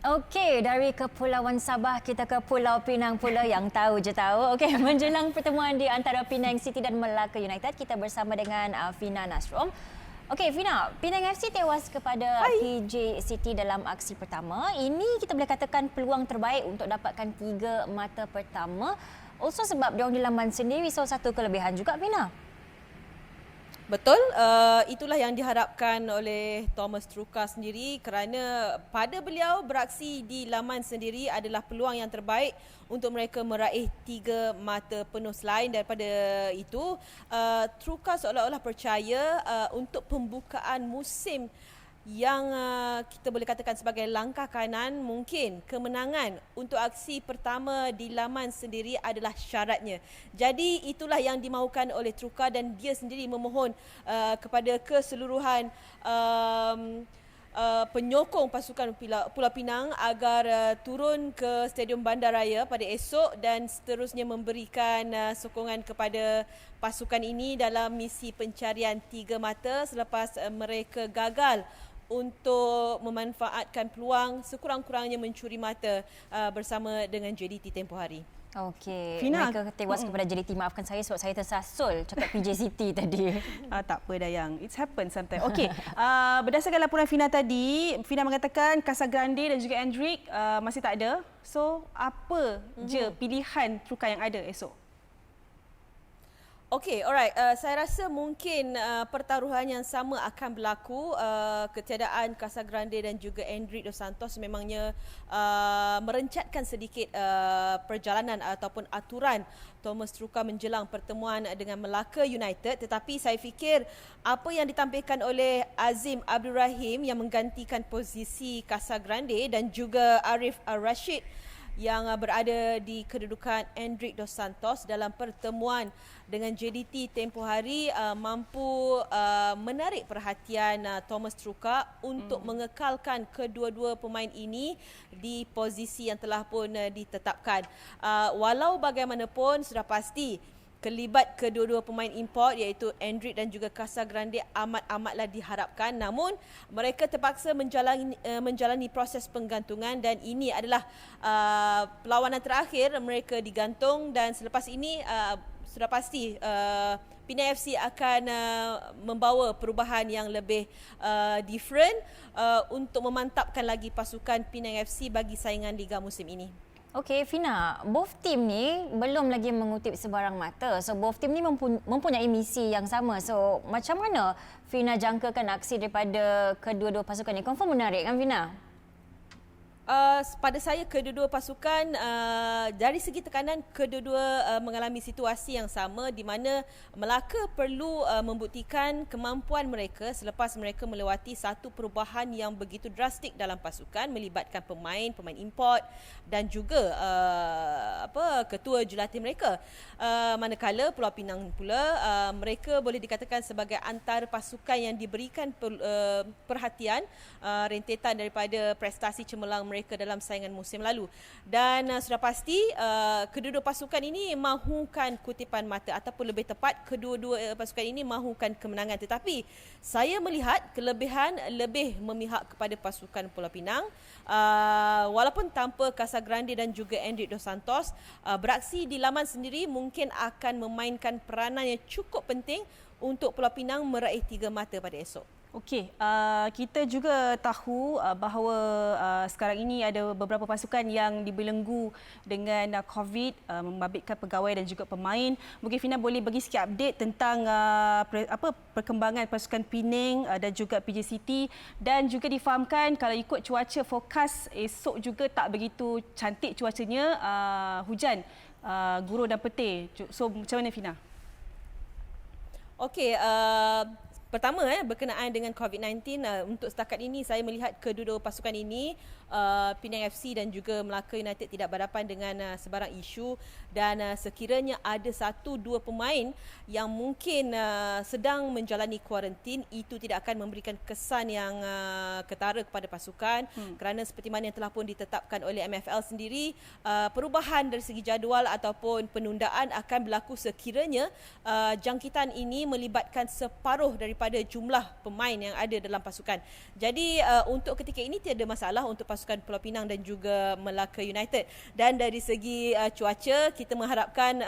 Okey, dari Kepulauan Sabah kita ke Pulau Pinang pula yang tahu je tahu. Okey, menjelang pertemuan di antara Penang City dan Melaka United, kita bersama dengan Fina Nasrom. Okey, Fina, Penang FC tewas kepada PJ City dalam aksi pertama. Ini kita boleh katakan peluang terbaik untuk dapatkan 3 mata pertama. Also sebab diorang di laman sendiri, so satu kelebihan juga, Fina. Betul, itulah yang diharapkan oleh Thomas Truka sendiri kerana pada beliau beraksi di laman sendiri adalah peluang yang terbaik untuk mereka meraih 3 mata penuh. Selain daripada itu, Truka seolah-olah percaya untuk pembukaan musim yang kita boleh katakan sebagai langkah kanan, mungkin kemenangan untuk aksi pertama di laman sendiri adalah syaratnya. Jadi itulah yang dimahukan oleh Truka dan dia sendiri memohon kepada keseluruhan penyokong pasukan Pulau Pinang agar turun ke Stadium Bandaraya pada esok dan seterusnya memberikan sokongan kepada pasukan ini dalam misi pencarian 3 mata selepas mereka gagal untuk memanfaatkan peluang sekurang-kurangnya mencuri mata bersama dengan JDT tempoh hari. Okey, Fina, mereka tewas kepada JDT. Maafkan saya sebab saya tersasul cakap PJ City tadi. Tak apa Dayang, it's happen sometimes. Okey, berdasarkan laporan Fina tadi, Fina mengatakan Casagrande dan juga Endrick masih tak ada. So, apa je pilihan Truka yang ada esok? Okey, alright. Saya rasa mungkin pertaruhan yang sama akan berlaku. Ketiadaan Casagrande dan juga Endrick Dos Santos memangnya merencatkan sedikit perjalanan ataupun aturan Thomas Truka menjelang pertemuan dengan Melaka United. Tetapi saya fikir apa yang ditampilkan oleh Azim Abdul Rahim yang menggantikan posisi Casagrande dan juga Arif Al-Rashid yang berada di kedudukan Endrick Dos Santos dalam pertemuan dengan JDT tempoh hari mampu menarik perhatian Thomas Truka untuk mengekalkan kedua-dua pemain ini di posisi yang telah pun ditetapkan. Walau bagaimanapun sudah pasti kelibat kedua-dua pemain import iaitu Endrick dan juga Casagrande amat-amatlah diharapkan, namun mereka terpaksa menjalani proses penggantungan dan ini adalah perlawanan terakhir mereka digantung dan selepas ini sudah pasti Penang FC akan membawa perubahan yang lebih different untuk memantapkan lagi pasukan Penang FC bagi saingan Liga musim ini. Okey, Fina, both team ni belum lagi mengutip sebarang mata. So, both team ni mempunyai misi yang sama. So, macam mana Fina jangkakan aksi daripada kedua-dua pasukan ni? Confirm menarik kan, Fina? Pada saya kedua-dua pasukan dari segi tekanan kedua-dua mengalami situasi yang sama di mana Melaka perlu membuktikan kemampuan mereka selepas mereka melewati satu perubahan yang begitu drastik dalam pasukan melibatkan pemain import dan juga ketua jurulatih mereka. Manakala Pulau Pinang pula mereka boleh dikatakan sebagai antara pasukan yang diberikan perhatian rentetan daripada prestasi cemerlang mereka dalam saingan musim lalu dan sudah pasti kedua-dua pasukan ini mahukan kutipan mata ataupun lebih tepat kedua-dua pasukan ini mahukan kemenangan, tetapi saya melihat kelebihan lebih memihak kepada pasukan Pulau Pinang walaupun tanpa Casagrande dan juga Endrick Dos Santos beraksi di laman sendiri mungkin akan memainkan peranan yang cukup penting untuk Pulau Pinang meraih 3 mata pada esok. Okey, kita juga tahu bahawa sekarang ini ada beberapa pasukan yang dibelenggu dengan COVID, membabitkan pegawai dan juga pemain. Mungkin Fina boleh bagi sikit update tentang perkembangan pasukan Penang dan juga PJ City dan juga difahamkan kalau ikut cuaca forecast esok juga tak begitu cantik cuacanya, hujan, gurun dan petir. So macam mana Fina? Okey, pertama berkenaan dengan COVID-19 untuk setakat ini saya melihat kedua-dua pasukan ini Penang FC dan juga Melaka United tidak berhadapan dengan sebarang isu dan sekiranya ada 1-2 pemain yang mungkin sedang menjalani kuarantin itu tidak akan memberikan kesan yang ketara kepada pasukan kerana seperti mana yang telah pun ditetapkan oleh MFL sendiri perubahan dari segi jadual ataupun penundaan akan berlaku sekiranya jangkitan ini melibatkan separuh daripada kepada jumlah pemain yang ada dalam pasukan. Jadi untuk ketika ini tiada masalah untuk pasukan Pulau Pinang dan juga Melaka United. Dan dari segi cuaca, kita mengharapkan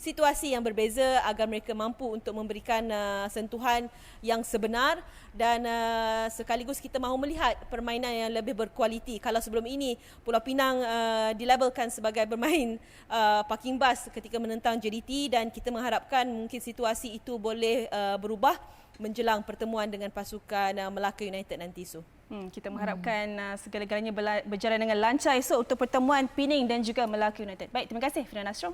situasi yang berbeza agar mereka mampu untuk memberikan sentuhan yang sebenar dan sekaligus kita mahu melihat permainan yang lebih berkualiti. Kalau sebelum ini Pulau Pinang dilabelkan sebagai bermain parking bus ketika menentang JDT, dan kita mengharapkan mungkin situasi itu boleh berubah menjelang pertemuan dengan pasukan Melaka United nanti, Su. Kita mengharapkan segala-galanya berjalan dengan lancar esok untuk pertemuan Pening dan juga Melaka United. Baik, terima kasih Fina Nasrom.